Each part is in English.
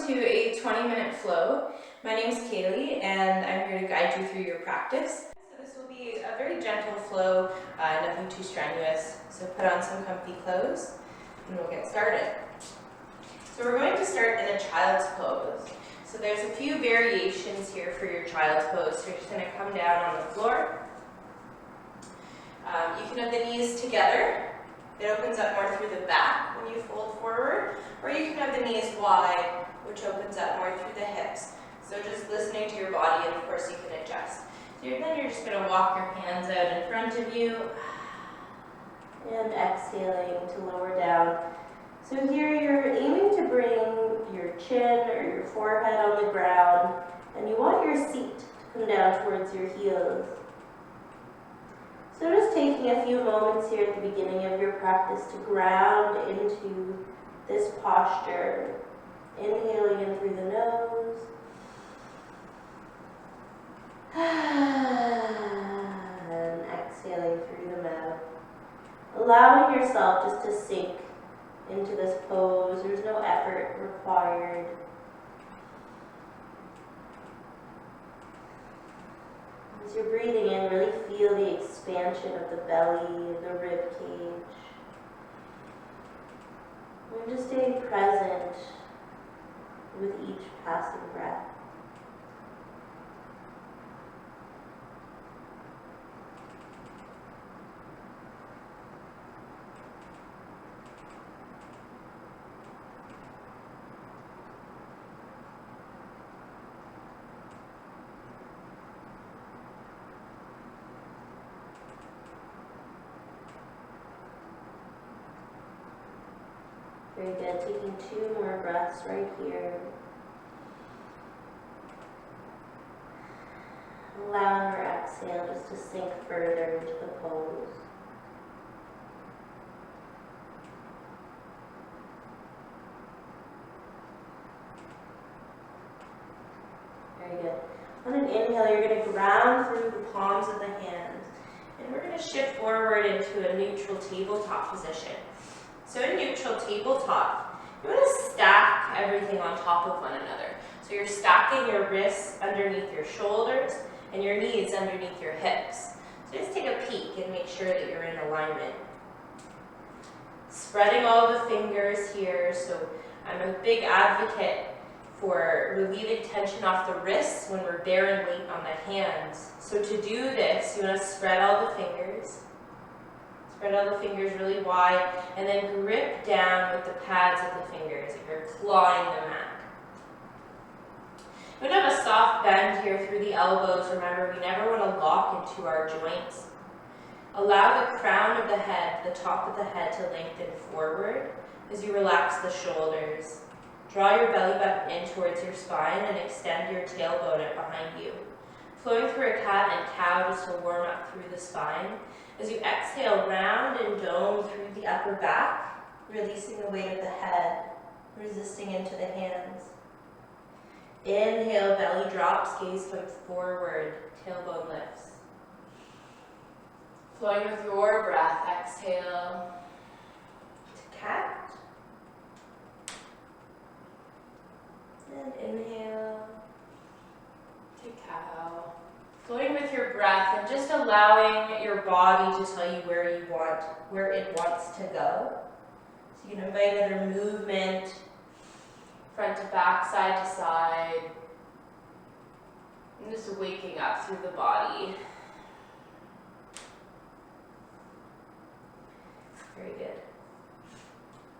to a 20-minute flow. My name is Kaileigh and I'm here to guide you through your practice. So this will be a very gentle flow, nothing too strenuous. So put on some comfy clothes and we'll get started. So we're going to start in a child's pose. So there's a few variations here for your child's pose. So you're just going to come down on the floor. You can have the knees together. It opens up more through the back when you fold forward, or you can have the knees wide, which opens up more through the hips. So just listening to your body, and of course you can adjust. So then you're just going to walk your hands out in front of you, and exhaling to lower down. So here you're aiming to bring your chin or your forehead on the ground, and you want your seat to come down towards your heels. So just taking a few moments here at the beginning of your practice to ground into this posture. Inhaling in through the nose. And exhaling through the mouth. Allowing yourself just to sink into this pose. There's no effort required. As you're breathing in, really feel the expansion of the belly, the rib cage. And just staying present with each passing breath. Very good. Taking 2 more breaths right here. Allowing your exhale just to sink further into the pose. Very good. On an inhale, you're going to ground through the palms of the hands. And we're going to shift forward into a neutral tabletop position. So in neutral tabletop, you want to stack everything on top of one another. So you're stacking your wrists underneath your shoulders and your knees underneath your hips. So just take a peek and make sure that you're in alignment. Spreading all the fingers here. So I'm a big advocate for relieving tension off the wrists when we're bearing weight on the hands. So to do this, you want to spread all the fingers. Spread all the fingers really wide, and then grip down with the pads of the fingers if you're clawing the mat. We want to have a soft bend here through the elbows. Remember, we never want to lock into our joints. Allow the crown of the head, the top of the head, to lengthen forward as you relax the shoulders. Draw your belly button in towards your spine and extend your tailbone out behind you. Flowing through a cat and cow just to warm up through the spine. As you exhale, round and dome through the upper back, releasing the weight of the head, resisting into the hands. Inhale, belly drops, gaze comes forward, tailbone lifts. Flowing with your breath, exhale to cat. And inhale to cow. Flowing with your breath and just allowing your body to tell you where it wants to go. So you can invite another movement, front to back, side to side. And just waking up through the body. Very good.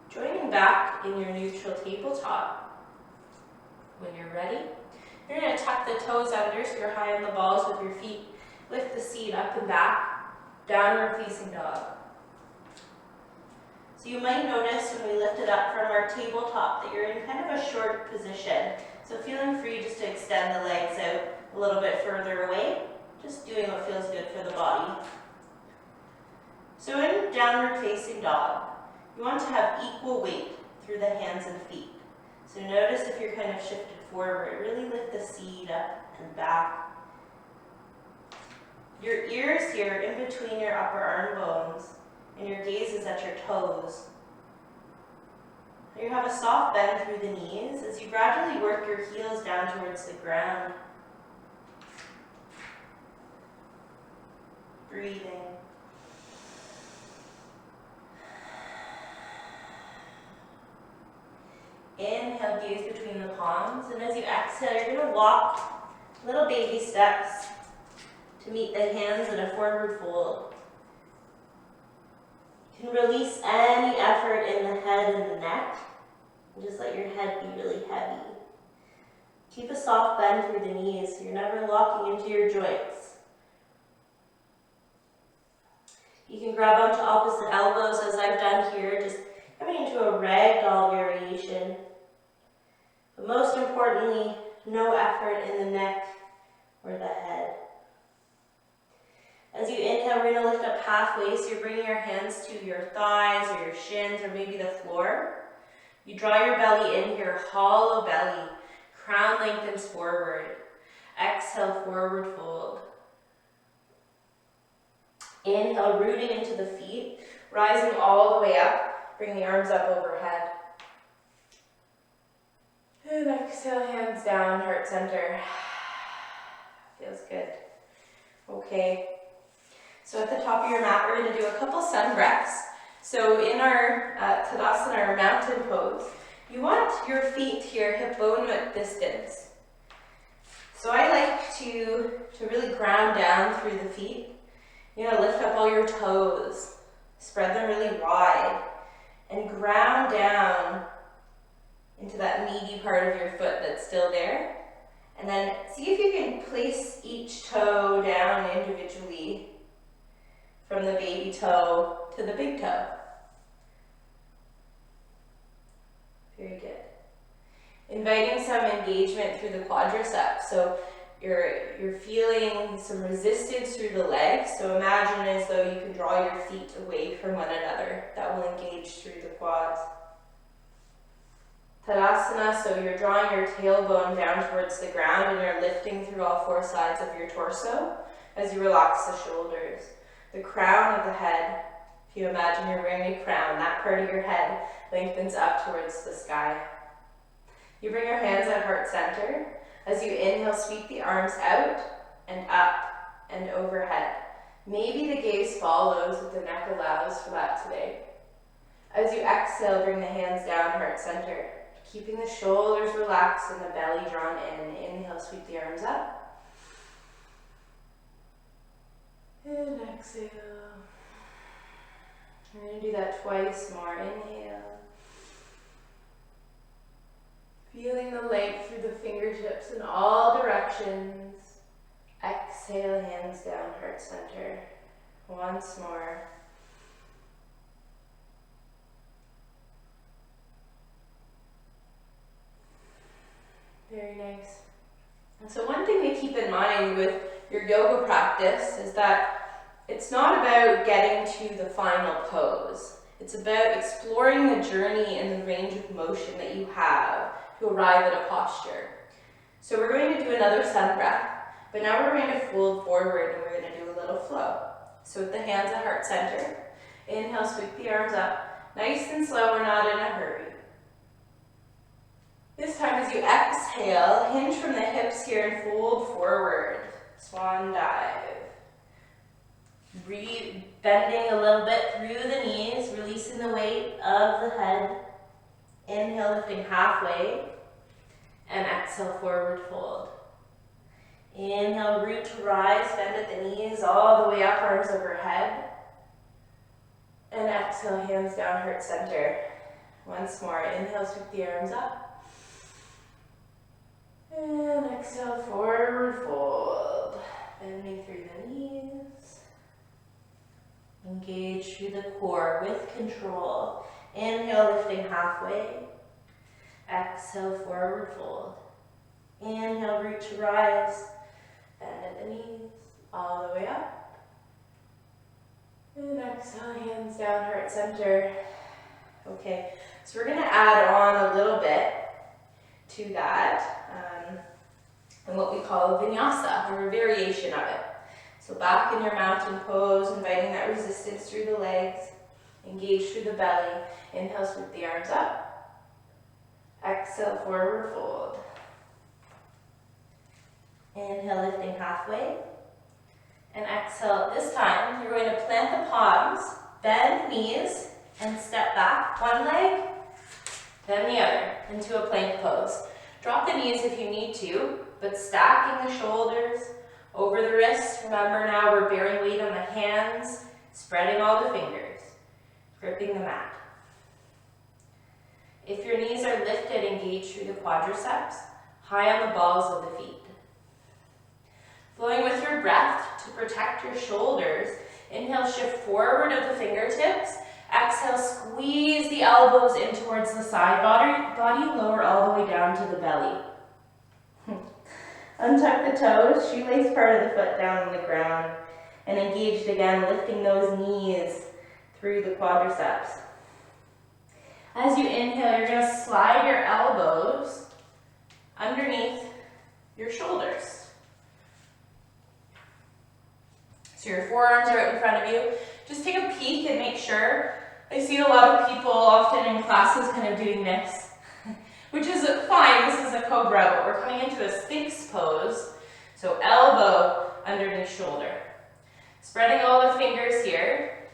Joining back in your neutral tabletop. When you're ready, you're going to tuck the toes under so you're high on the balls with your feet. Lift the seat up and back, downward facing dog. So you might notice when we lift it up from our tabletop that you're in kind of a short position. So feeling free just to extend the legs out a little bit further away, just doing what feels good for the body. So in downward facing dog, you want to have equal weight through the hands and feet. So notice if you're kind of shifted forward, really lift the seat up and back. Your ears here in between your upper arm bones, and your gaze is at your toes. You have a soft bend through the knees as you gradually work your heels down towards the ground. Breathing. Inhale, gaze between the palms, and as you exhale, you're going to walk little baby steps to meet the hands in a forward fold. You can release any effort in the head and the neck, and just let your head be really heavy. Keep a soft bend through the knees so you're never locking into your joints. You can grab onto opposite elbows as I've done here, just coming into a ragdoll variation. But most importantly, no effort in the neck or the head. As you inhale, we're going to lift up halfway, so you're bringing your hands to your thighs or your shins or maybe the floor. You draw your belly in here, hollow belly, crown lengthens forward. Exhale, forward fold. Inhale, rooting into the feet, rising all the way up, bring the arms up overhead. And exhale, hands down, heart center. Feels good. Okay. So at the top of your mat, we're going to do a couple sun breaths. So in our Tadasana, or mountain pose, you want your feet here hip bone width distance. So I like to really ground down through the feet. You're going to lift up all your toes, spread them really wide, and ground down into that meaty part of your foot that's still there. And then see if you can place each toe down individually from the baby toe to the big toe. Very good. Inviting some engagement through the quadriceps. So you're feeling some resistance through the legs. So imagine as though you can draw your feet away from one another. That will engage through the quads. Tadasana, so you're drawing your tailbone down towards the ground and you're lifting through all four sides of your torso as you relax the shoulders. The crown of the head, if you imagine you're wearing a crown, that part of your head lengthens up towards the sky. You bring your hands at heart center. As you inhale, sweep the arms out and up and overhead. Maybe the gaze follows if the neck allows for that today. As you exhale, bring the hands down, heart center. Keeping the shoulders relaxed and the belly drawn in. Inhale, sweep the arms up. And exhale. We're going to do that twice more. Inhale. Feeling the length through the fingertips in all directions. Exhale, hands down, heart center. Once more. Very nice. And so one thing to keep in mind with your yoga practice is that it's not about getting to the final pose. It's about exploring the journey and the range of motion that you have to arrive at a posture. So we're going to do another sun breath, but now we're going to fold forward and we're going to do a little flow. So with the hands at heart center, inhale, sweep the arms up. Nice and slow, we're not in a hurry. This time as you exhale, hinge from the hips here and fold forward. Swan dive. Bending a little bit through the knees, releasing the weight of the head. Inhale, lifting halfway. And exhale, forward fold. Inhale, root to rise, bend at the knees, all the way up, arms overhead. And exhale, hands down, heart center. Once more, inhale, sweep the arms up. And exhale, forward fold. Bending through the knees. Engage through the core with control. Inhale, lifting halfway. Exhale, forward fold. Inhale, root to rise. Bend at the knees, all the way up. And exhale, hands down, heart center. Okay, so we're going to add on a little bit to that, and what we call a vinyasa, or a variation of it. So back in your mountain pose, inviting that resistance through the legs, engage through the belly. Inhale, sweep the arms up. Exhale, forward fold. Inhale, lifting halfway. And exhale, this time you're going to plant the palms, bend knees, and step back. One leg, then the other, into a plank pose. Drop the knees if you need to, but stacking the shoulders over the wrists. Remember now we're bearing weight on the hands, spreading all the fingers, gripping the mat. If your knees are lifted, engage through the quadriceps, high on the balls of the feet. Flowing with your breath to protect your shoulders, inhale, shift forward of the fingertips. Exhale, squeeze the elbows in towards the side body, lower all the way down to the belly. Untuck the toes, shoelace part of the foot down on the ground, and engaged again, lifting those knees through the quadriceps. As you inhale, you're going to slide your elbows underneath your shoulders. So your forearms are out in front of you. Just take a peek and make sure. I see a lot of people often in classes kind of doing this, which is fine. This is a cobra, but we're coming into a sphinx pose. So elbow underneath shoulder. Spreading all the fingers here.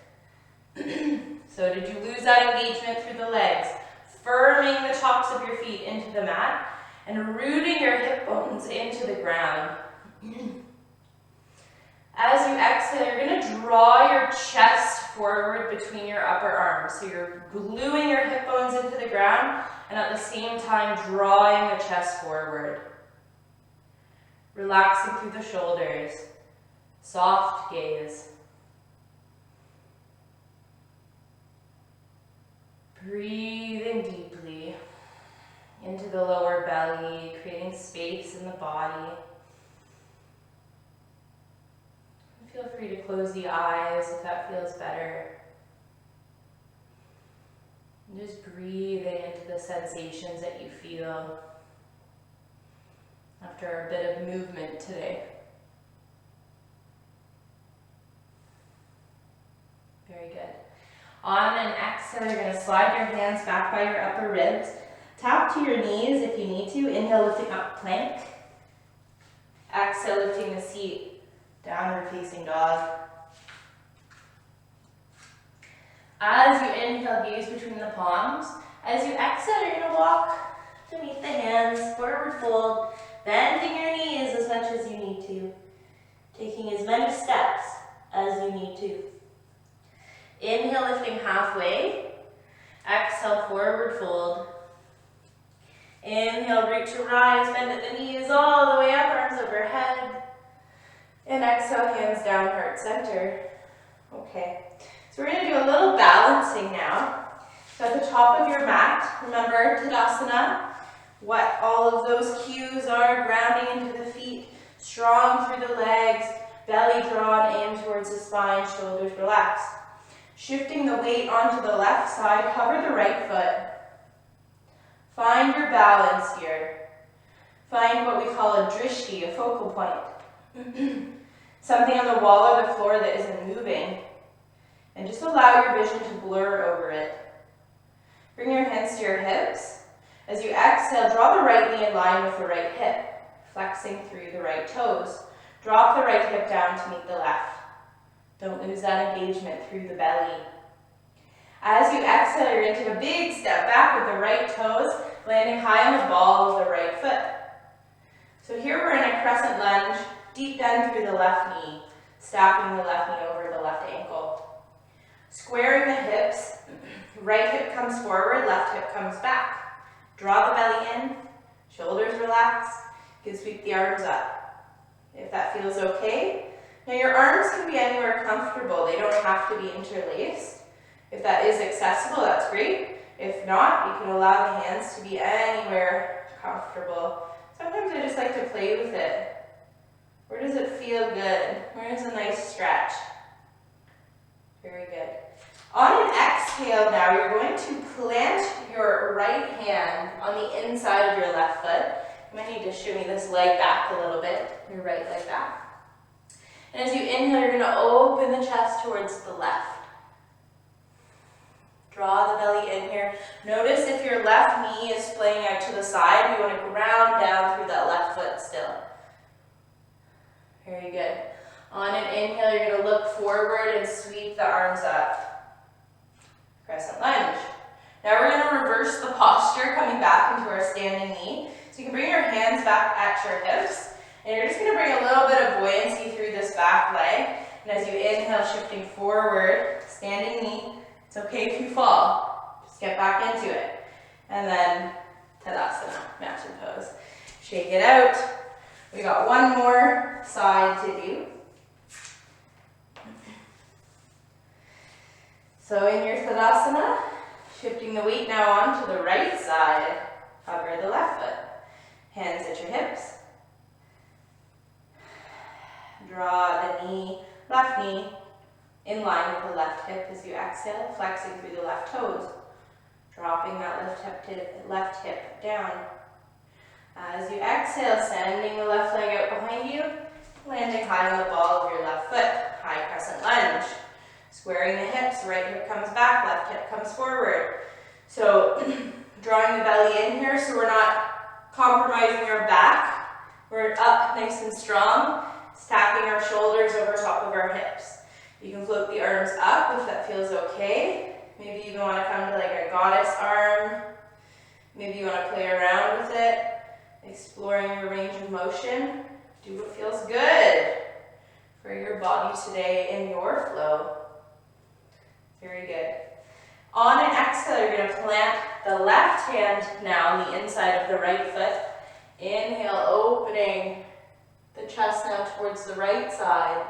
So did you lose that engagement through the legs? Firming the tops of your feet into the mat and rooting your hip bones into the ground. As you exhale, you're going to draw your chest forward between your upper arms. So you're gluing your hip bones into the ground and at the same time drawing the chest forward. Relaxing through the shoulders. Soft gaze. Breathing deeply into the lower belly, creating space in the body. Feel free to close the eyes if that feels better. And just breathing into the sensations that you feel after a bit of movement today. Very good. On an exhale, you're going to slide your hands back by your upper ribs. Tap to your knees if you need to. Inhale, lifting up plank. Exhale, lifting the seat. Downward facing dog. As you inhale, gaze between the palms. As you exhale, you're going to walk to meet the hands, forward fold, bending your knees as much as you need to. Taking as many steps as you need to. Inhale, lifting halfway. Exhale, forward fold. Inhale, root to rise, bend at the knees all the way up, arms overhead. And exhale, hands down, heart center. Okay, so we're going to do a little balancing now. So at the top of your mat, remember Tadasana, what all of those cues are, grounding into the feet, strong through the legs, belly drawn in towards the spine, shoulders relaxed. Shifting the weight onto the left side, hover the right foot. Find your balance here. Find what we call a drishti, a focal point. Something on the wall or the floor that isn't moving. And just allow your vision to blur over it. Bring your hands to your hips. As you exhale, draw the right knee in line with the right hip, flexing through the right toes. Drop the right hip down to meet the left. Don't lose that engagement through the belly. As you exhale, you're going to take a big step back with the right toes, landing high on the ball of the right foot. So here we're in a crescent lunge, deep bend through the left knee, stapping the left knee over the left ankle. Squaring the hips, right hip comes forward, left hip comes back. Draw the belly in, shoulders relax, you can sweep the arms up. If that feels okay. Now your arms can be anywhere comfortable, they don't have to be interlaced. If that is accessible, that's great. If not, you can allow the hands to be anywhere comfortable. Sometimes I just like to play with it. Where does it feel good? Where is a nice stretch? Very good. On an exhale now, you're going to plant your right hand on the inside of your left foot. You might need to shimmy this leg back a little bit, your right leg back. And as you inhale, you're going to open the chest towards the left. Draw the belly in here. Notice if your left knee is splaying out to the side, you want to ground down through that left foot still. Very good. On an inhale, you're going to look forward and sweep the arms up. Crescent lunge. Now we're going to reverse the posture, coming back into our standing knee. So you can bring your hands back at your hips, and you're just going to bring a little bit of buoyancy through this back leg. And as you inhale, shifting forward, standing knee. It's okay if you fall. Just get back into it. And then Tadasana, mountain pose. Shake it out. We got one more side to do. So in your Tadasana, shifting the weight now on to the right side, hover the left foot. Hands at your hips. Draw the knee, left knee, in line with the left hip as you exhale, flexing through the left toes. Dropping that left hip down. As you exhale, sending the left leg out behind you, landing high on the ball of your left foot, high crescent lunge. Squaring the hips, right hip comes back, left hip comes forward. So drawing the belly in here so we're not compromising our back. We're up nice and strong, stacking our shoulders over top of our hips. You can float the arms up if that feels okay. Maybe you even want to come to like a goddess arm. Maybe you want to play around with it, exploring your range of motion. Do what feels good for your body today in your flow. Very good. On an exhale, you're going to plant the left hand now on the inside of the right foot. Inhale, opening the chest now towards the right side.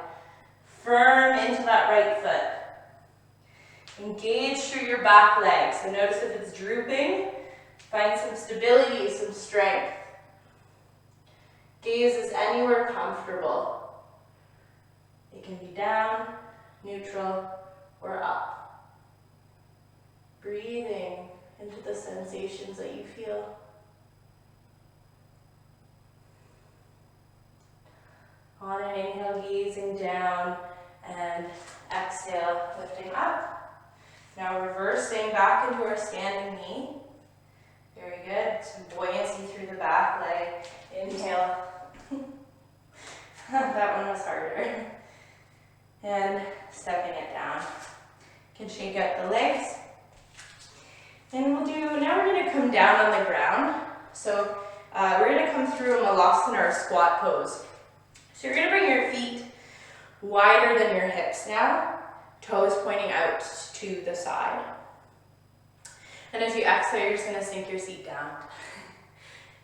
Firm into that right foot. Engage through your back leg. So notice if it's drooping, find some stability, some strength. Gaze is anywhere comfortable. It can be down, neutral, or up. Breathing into the sensations that you feel. On an inhale, gazing down, and exhale, lifting up. Now reversing back into our standing knee. Very good. Some buoyancy through the back leg. Inhale. That one was harder. And stepping it down. You can shake out the legs. And now we're going to come down on the ground. So we're going to come through a Malasana or squat pose. So you're going to bring your feet wider than your hips now, toes pointing out to the side. And as you exhale, you're just going to sink your seat down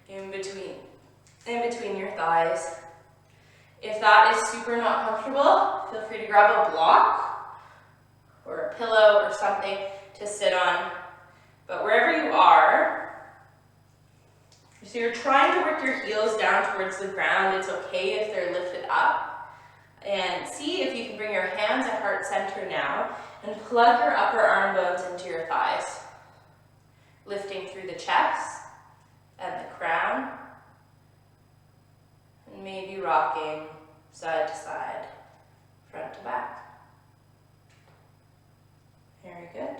in between your thighs. If that is super not comfortable, feel free to grab a block or a pillow or something to sit on. But wherever you are, so you're trying to work your heels down towards the ground. It's okay if they're lifted up. And see if you can bring your hands at heart center now and plug your upper arm bones into your thighs. Lifting through the chest and the crown. And maybe rocking side to side, front to back. Very good.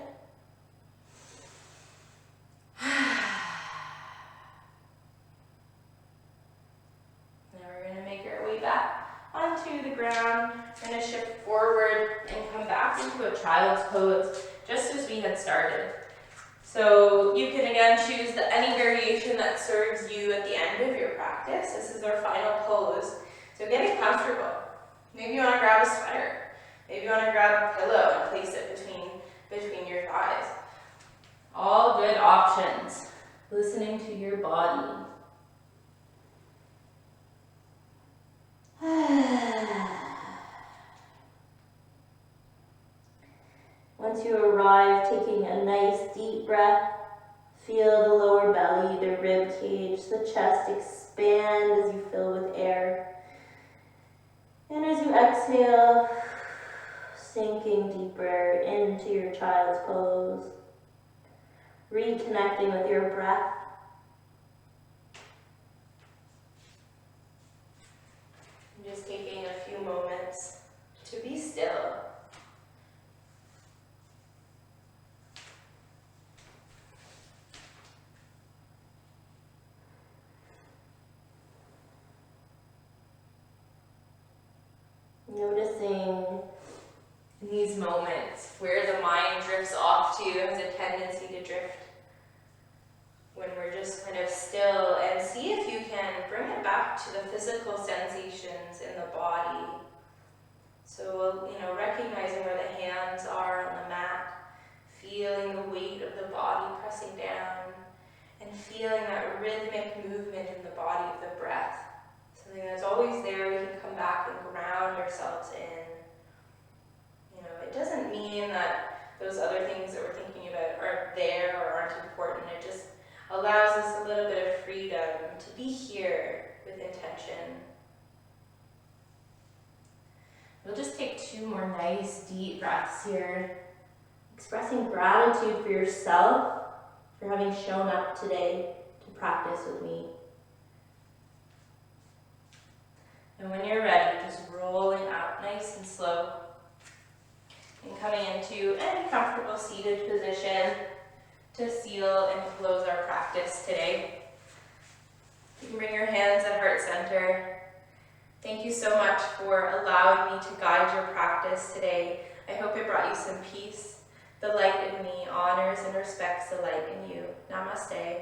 Now we're going to make our way back onto the ground. We're going to shift forward and come back into a child's pose, just as we had started. So you can again choose any variation that serves you at the end of your practice. This is our final pose. So get it comfortable. Maybe you want to grab a sweater. Maybe you want to grab a pillow and place it between your thighs. All good options. Listening to your body. Once you arrive, taking a nice deep breath, feel the lower belly, the rib cage, the chest expand as you fill with air. And as you exhale, sinking deeper into your child's pose, reconnecting with your breath. Just taking a few moments to be still. Noticing in these moments where the mind drifts off to, has a tendency to drift when we're just kind of still, and see if you can bring it back to the physical sensations in the body. So, recognizing where the hands are on the mat, feeling the weight of the body pressing down, and feeling that rhythmic movement in the body of the breath. Something that's always there, we can come back and ground ourselves in. It doesn't mean that those other things that we're thinking about aren't there or aren't important. It just allows us a little bit of freedom to be here with intention. We'll just take 2 more nice deep breaths here, expressing gratitude for yourself for having shown up today to practice with me. And when you're ready, just rolling out nice and slow and coming into any comfortable seated position to seal and close our practice today. You can bring your hands at heart center. Thank you so much for allowing me to guide your practice today. I hope it brought you some peace. The light in me honors and respects the light in you. Namaste.